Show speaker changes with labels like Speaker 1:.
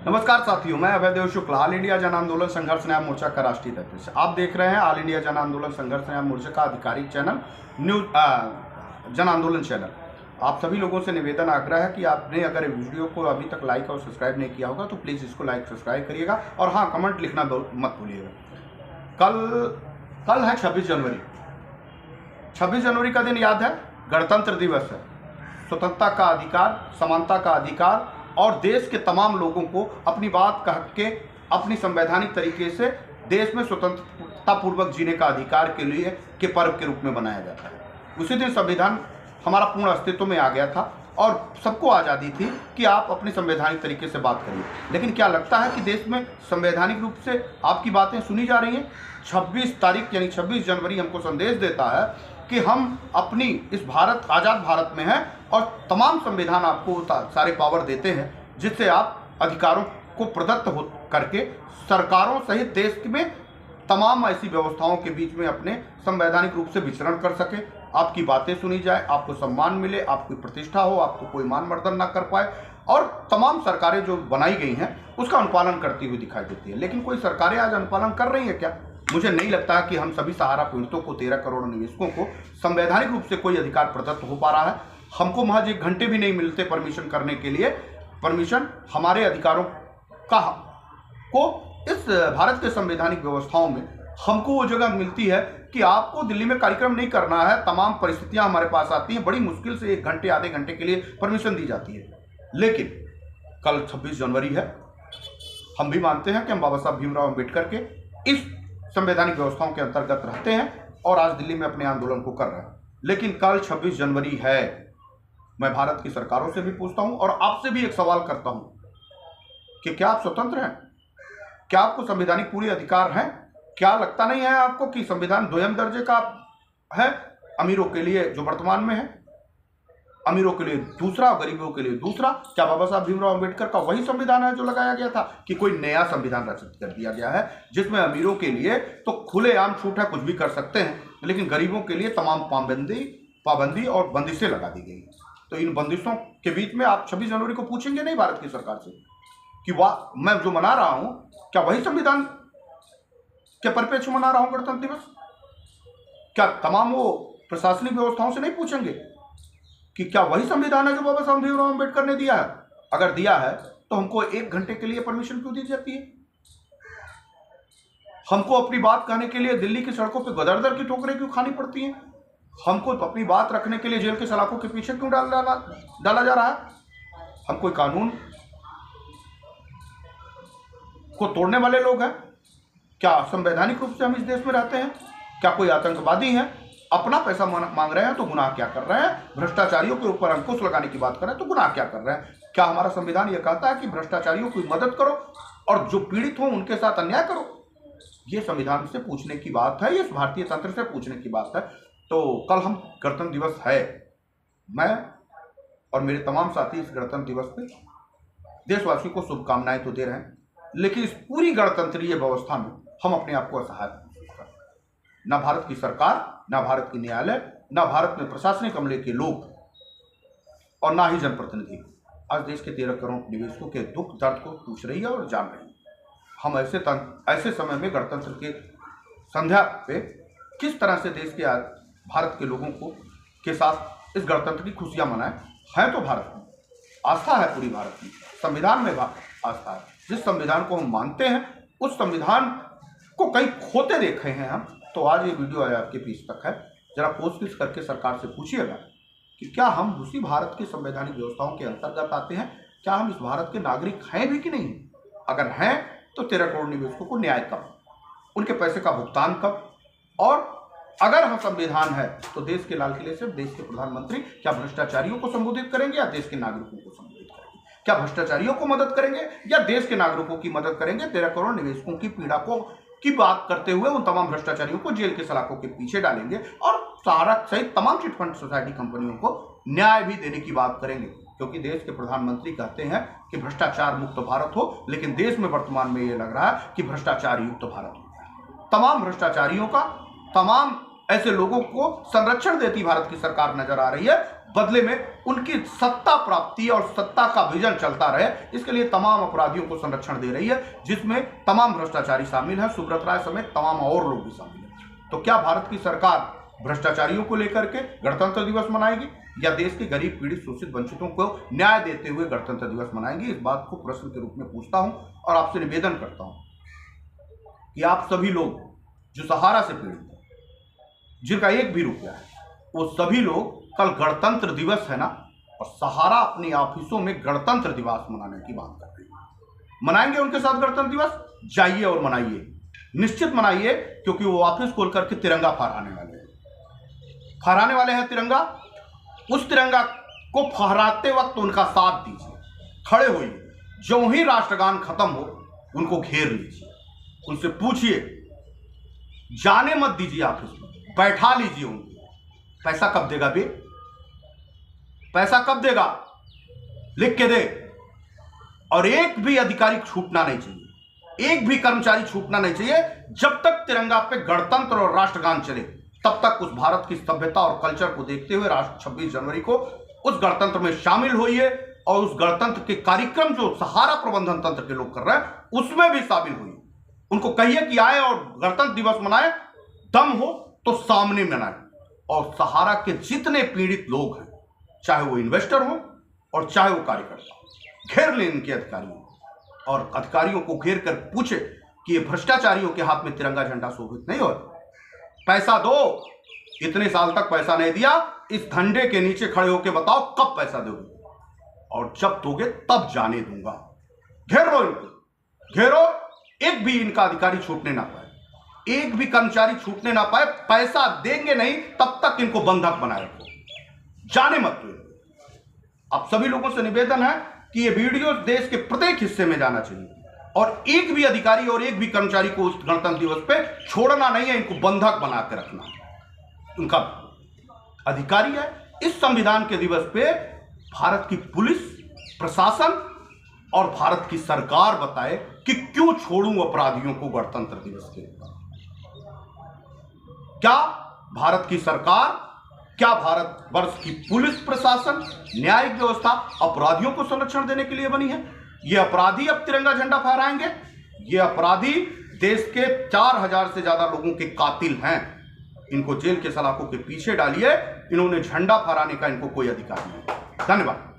Speaker 1: नमस्कार साथियों, मैं अभयदेव शुक्ला, ऑल इंडिया जन आंदोलन संघर्ष न्याय मोर्चा का राष्ट्रीय अध्यक्ष। आप देख रहे हैं ऑल इंडिया जन आंदोलन संघर्ष न्याय मोर्चा का आधिकारिक चैनल न्यूज जन आंदोलन चैनल। आप सभी लोगों से निवेदन आग्रह है कि आपने अगर वीडियो को अभी तक लाइक और सब्सक्राइब नहीं किया होगा तो प्लीज़ इसको लाइक सब्सक्राइब करिएगा और हाँ, कमेंट लिखना मत भूलिएगा। कल है 26 जनवरी। 26 जनवरी का दिन याद है, गणतंत्र दिवस है। स्वतंत्रता का अधिकार, समानता का अधिकार और देश के तमाम लोगों को अपनी बात कह के अपनी संवैधानिक तरीके से देश में स्वतंत्रता पूर्वक जीने का अधिकार के लिए के पर्व के रूप में बनाया जाता है। उसी दिन संविधान हमारा पूर्ण अस्तित्व में आ गया था और सबको आज़ादी थी कि आप अपनी संवैधानिक तरीके से बात करिए। लेकिन क्या लगता है कि देश में संवैधानिक रूप से आपकी बातें सुनी जा रही हैं? 26 तारीख यानी 26 जनवरी हमको संदेश देता है कि हम अपनी इस आज़ाद भारत में हैं और तमाम संविधान आपको सारे पावर देते हैं जिससे आप अधिकारों को प्रदत्त हो करके सरकारों सहित देश में तमाम ऐसी व्यवस्थाओं के बीच में अपने संवैधानिक रूप से विचरण कर सके, आपकी बातें सुनी जाए, आपको सम्मान मिले, आपकी प्रतिष्ठा हो, आपको कोई मान मर्दन ना कर पाए। और तमाम सरकारें जो बनाई गई हैं उसका अनुपालन करती हुई दिखाई देती है। लेकिन कोई सरकारें आज अनुपालन कर रही है क्या? मुझे नहीं लगता कि हम सभी सहारा पीड़ितों को, 13 करोड़ निवेशकों को संवैधानिक रूप से कोई अधिकार प्रदत्त हो पा रहा है। हमको महज 1 घंटे भी नहीं मिलते परमिशन करने के लिए। परमिशन हमारे अधिकारों का को इस भारत के संवैधानिक व्यवस्थाओं में हमको वो जगह मिलती है कि आपको दिल्ली में कार्यक्रम नहीं करना है। तमाम परिस्थितियां हमारे पास आती हैं, बड़ी मुश्किल से 1 घंटे आधे घंटे के लिए परमिशन दी जाती है। लेकिन कल 26 जनवरी है, हम भी मानते हैं कि हम बाबा साहब भीमराव अम्बेडकर के इस संवैधानिक व्यवस्थाओं के अंतर्गत रहते हैं और आज दिल्ली में अपने आंदोलन को कर रहे हैं। लेकिन कल 26 जनवरी है। मैं भारत की सरकारों से भी पूछता हूं और आपसे भी एक सवाल करता हूं कि क्या आप स्वतंत्र हैं? क्या आपको संवैधानिक पूरे अधिकार हैं? क्या लगता नहीं है आपको कि संविधान द्वयम दर्जे का है? अमीरों के लिए जो वर्तमान में है, अमीरों के लिए दूसरा और गरीबों के लिए दूसरा। क्या बाबा साहब भीमराव अम्बेडकर का वही संविधान है जो लगाया गया था कि कोई नया संविधान रचित कर दिया गया है जिसमें अमीरों के लिए तो खुलेआम छूट है, कुछ भी कर सकते हैं, लेकिन गरीबों के लिए तमाम पाबंदी और बंदिशें लगा दी गई। तो इन बंदिशों के बीच में आप 26 जनवरी को पूछेंगे नहीं भारत की सरकार से कि वाह, मैं जो मना रहा हूं क्या वही संविधान के परिप्रेक्ष्य मना रहा हूं गणतंत्र दिवस? क्या तमाम वो प्रशासनिक व्यवस्थाओं से नहीं पूछेंगे कि क्या वही संविधान है जो बाबा साहब भीमराव अम्बेडकर ने दिया है? अगर दिया है तो हमको 1 घंटे के लिए परमिशन क्यों दी जाती है? हमको अपनी बात कहने के लिए दिल्ली की सड़कों पे गदर-दर की ठोकरें क्यों खानी पड़ती हैं? हमको तो अपनी बात रखने के लिए जेल के सलाखों के पीछे क्यों डाला जा रहा है? हम कोई कानून को तोड़ने वाले लोग हैं? क्या संवैधानिक रूप से हम इस देश में रहते हैं? क्या कोई आतंकवादी हैं? अपना पैसा मांग रहे हैं तो गुनाह क्या कर रहे हैं? भ्रष्टाचारियों के ऊपर अंकुश लगाने की बात कर रहे हैं तो गुनाह क्या कर रहे हैं? क्या हमारा संविधान यह कहता है कि भ्रष्टाचारियों की मदद करो और जो पीड़ित हो उनके साथ अन्याय करो? ये संविधान से पूछने की बात है, ये भारतीय तंत्र से पूछने की बात है। तो कल हम गणतंत्र दिवस है, मैं और मेरे तमाम साथी इस गणतंत्र दिवस पे देशवासियों को शुभकामनाएं तो दे रहे हैं, लेकिन इस पूरी गणतंत्रीय व्यवस्था में हम अपने आप को असहाय महसूस कर रहे हैं। न भारत की सरकार, न भारत की न्यायालय, न भारत में प्रशासनिक अमले के लोग और ना ही जनप्रतिनिधि आज देश के 13 करोड़ निवेशकों के दुख दर्द को पूछ रही है और जान रही है। हम ऐसे समय में गणतंत्र के संध्या पे किस तरह से देश के भारत के लोगों को के साथ इस गणतंत्र की खुशियां मनाएं। है तो भारत में आस्था है, पूरी भारत में संविधान में आस्था है। जिस संविधान को हम मानते हैं उस संविधान को कहीं खोते देखे हैं हम। तो आज ये वीडियो आया आपके बीच तक है, जरा पूछताछ करके सरकार से पूछिएगा कि क्या हम उसी भारत की संवैधानिक व्यवस्थाओं के अंतर्गत आते हैं? क्या हम इस भारत के नागरिक हैं भी कि नहीं? अगर हैं तो 13 करोड़ निवेशकों को न्याय कब, उनके पैसे का भुगतान कब? और अगर हम संविधान है तो देश के लाल किले से देश के प्रधानमंत्री क्या भ्रष्टाचारियों को संबोधित करेंगे या देश के नागरिकों को संबोधित करेंगे? क्या भ्रष्टाचारियों को मदद करेंगे या देश के नागरिकों की मदद करेंगे? 13 करोड़ निवेशकों की पीड़ा की बात करते हुए उन तमाम भ्रष्टाचारियों को जेल के सलाखों के पीछे डालेंगे और सहारा सहित तमाम चिटफंड सोसाइटी कंपनियों को न्याय भी देने की बात करेंगे, क्योंकि देश के प्रधानमंत्री कहते हैं कि भ्रष्टाचार मुक्त भारत हो, लेकिन देश में वर्तमान में ये लग रहा है कि भ्रष्टाचार युक्त भारत हो। तमाम भ्रष्टाचारियों का, तमाम ऐसे लोगों को संरक्षण देती भारत की सरकार नजर आ रही है। बदले में उनकी सत्ता प्राप्ति और सत्ता का विजन चलता रहे, इसके लिए तमाम अपराधियों को संरक्षण दे रही है, जिसमें तमाम भ्रष्टाचारी शामिल हैं, सुब्रत राय समेत तमाम और लोग भी शामिल हैं। तो क्या भारत की सरकार भ्रष्टाचारियों को लेकर के गणतंत्र दिवस मनाएगी या देश के गरीब पीड़ित शोषित वंचितों को न्याय देते हुए गणतंत्र दिवस मनाएंगी? इस बात को प्रश्न के रूप में पूछता हूं और आपसे निवेदन करता हूं कि आप सभी लोग जो सहारा से पीड़ित हैं, जिनका एक भी रुपया है, वो सभी लोग कल गणतंत्र दिवस है ना, और सहारा अपनी ऑफिसों में गणतंत्र दिवस मनाने की बात कर रही है। मनाएंगे उनके साथ गणतंत्र दिवस? जाइए और मनाइए, निश्चित मनाइए, क्योंकि वो ऑफिस खोल करके तिरंगा फहराने वाले हैं तिरंगा। उस तिरंगा को फहराते वक्त उनका साथ दीजिए, खड़े होइए। जो ही राष्ट्रगान खत्म हो उनको घेर लीजिए, उनसे पूछिए, जाने मत दीजिए ऑफिस में, बैठा लीजिए उनको। पैसा कब देगा बे? पैसा कब देगा? लिख के दे। और एक भी अधिकारी छूटना नहीं चाहिए, एक भी कर्मचारी छूटना नहीं चाहिए। जब तक तिरंगा पे गणतंत्र और राष्ट्रगान चले, तब तक उस भारत की सभ्यता और कल्चर को देखते हुए 26 जनवरी को उस गणतंत्र में शामिल होइए और उस गणतंत्र के कार्यक्रम जो सहारा प्रबंधन तंत्र के लोग कर रहे हैं उसमें भी शामिल होइए। उनको कहिए कि आए और गणतंत्र दिवस मनाए, दम हो तो सामने मनाए। और सहारा के जितने पीड़ित लोग हैं, चाहे वो इन्वेस्टर हो और चाहे वो कार्यकर्ता, घेर लें इनके अधिकारियों और अधिकारियों को घेर कर पूछे कि ये भ्रष्टाचारियों के हाथ में तिरंगा झंडा शोभित नहीं हो। पैसा दो, इतने साल तक पैसा नहीं दिया, इस झंडे के नीचे खड़े होकर बताओ कब पैसा दोगे, और जब दोगे तब जाने दूंगा। घेरो इनको, घेरो। एक भी इनका अधिकारी छूटने ना पाए, एक भी कर्मचारी छूटने ना पाए। पैसा देंगे नहीं तब तक इनको बंधक बनाए रखो, जाने मत दो। आप सभी लोगों से निवेदन है कि ये वीडियो देश के प्रत्येक हिस्से में जाना चाहिए और एक भी अधिकारी और एक भी कर्मचारी को उस गणतंत्र दिवस पे छोड़ना नहीं है, इनको बंधक बना के रखना है। उनका अधिकारी है। इस संविधान के दिवस पे भारत की पुलिस प्रशासन और भारत की सरकार बताए कि क्यों छोड़ूं अपराधियों को गणतंत्र दिवस के ऊपर। क्या भारत की सरकार, क्या भारतवर्ष की पुलिस प्रशासन, न्यायिक व्यवस्था अपराधियों को संरक्षण देने के लिए बनी है? ये अपराधी अब तिरंगा झंडा फहराएंगे? ये अपराधी देश के 4000 से ज्यादा लोगों के कातिल हैं। इनको जेल के सलाखों के पीछे डालिए, इन्होंने झंडा फहराने का इनको कोई अधिकार नहीं। धन्यवाद।